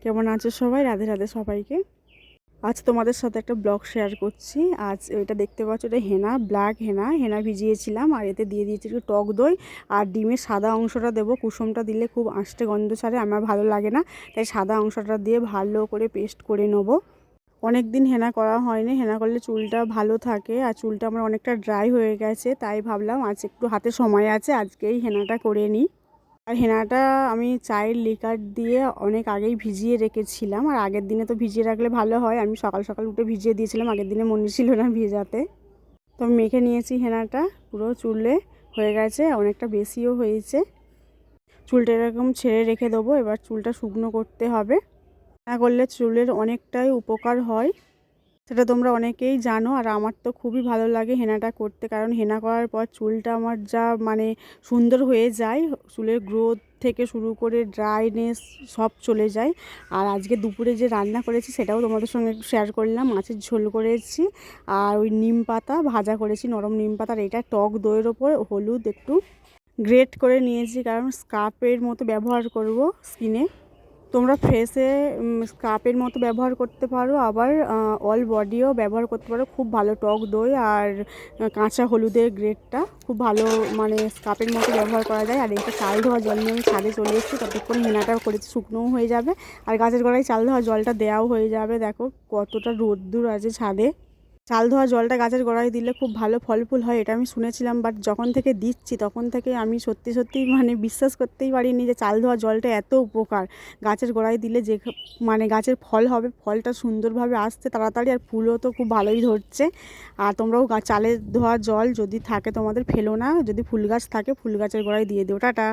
কেমন আছো সবাই? রাধে রাধে সবাইকে। আজ তোমাদের সাথে একটা ব্লগ শেয়ার করছি। আজ এটা দেখতে পাচ্ছ, এটা হেনা, ব্ল্যাক হেনা ভিজিয়েছিলাম, আর এতে দিয়ে দিয়েছি একটু টক দই আর ডিমের সাদা অংশটা দেবো। কুসুমটা দিলে খুব আষ্টে গন্ধ ছাড়ে, আমার ভালো লাগে না, তাই সাদা অংশটা দিয়ে ভালো করে পেস্ট করে নেবো। অনেক দিন হেনা করা হয়নি, হেনা করলে চুলটা ভালো থাকে, আর চুলটা আমার অনেকটা ড্রাই হয়ে গেছে, তাই ভাবলাম আজ একটু হাতে সময় আছে, আজকেই হেনাটা করে নিই। আর হেনাটা আমি চায়ের লিকার দিয়ে অনেক আগেই ভিজিয়ে রেখেছিলাম, আর আগের দিনে তো ভিজিয়ে রাখলে ভালো হয়, আমি সকাল সকাল উঠে ভিজিয়ে দিয়েছিলাম, আগের দিনে মনে ছিল না ভেজাতে। তো আমি মেখে নিয়েছি হেনাটা, পুরো চুলে হয়ে গেছে, অনেকটা বেশিও হয়েছে। চুলটা এরকম ছেড়ে রেখে দেবো, এবার চুলটা শুকনো করতে হবে। না করলে চুলের অনেকটাই উপকার হয়, সেটা তোমরা অনেকেই জানো। আর আমার তো খুবই ভালো লাগে হেনাটা করতে, কারণ হেনা করার পর চুলটা আমার যা সুন্দর হয়ে যায়, চুলের গ্রোথ থেকে শুরু করে ড্রাইনেস সব চলে যায়। আর আজকে দুপুরে যে রান্না করেছি সেটাও তোমাদের সঙ্গে শেয়ার করলাম। মাছের ঝোল করেছি, আর ওই নিম পাতা ভাজা করেছি, নরম নিম পাতা, আর এটা টক দইয়ের ওপর হলুদ একটু গ্রেট করে নিয়েছি, কারণ স্কার্ফের মতো ব্যবহার করব স্কিনে। তোমরা ফেসে স্কার্ফের মতো ব্যবহার করতে পারো, আবার অল বডিও ব্যবহার করতে পারো। খুব ভালো টক দই আর কাঁচা হলুদের গ্রেডটা খুব ভালো, স্কার্ফের মতো ব্যবহার করা যায়। আর এটা চাল ধোয়া জল নিয়ে আমি ছাদে চলে এসেছি, ততক্ষণ হেনাটাও করেছি, শুকনোও হয়ে যাবে, আর গাছের গোড়ায় চাল ধোয়া জলটা দেওয়াও হয়ে যাবে। দেখো কতটা রোদ্দুর আছে ছাদে। চাল ধোয়া জলটা গাছের গোড়ায় দিলে খুব ভালো ফল ফুল হয়, এটা আমি শুনেছিলাম, বাট যখন থেকে দিচ্ছি তখন থেকে আমি সত্যি সত্যি বিশ্বাস করতেই পারিনি যে চাল ধোয়া জলটা এত উপকার। গাছের গোড়ায় দিলে যে গাছের ফল হবে, ফলটা সুন্দরভাবে আসছে তাড়াতাড়ি, আর ফুলও তো খুব ভালোই ধরছে। আর তোমরাও চালের ধোয়া জল যদি থাকে তোমাদের ফেলো না, যদি ফুল গাছ থাকে ফুল গাছের গোড়ায় দিয়ে দিও। টাটা।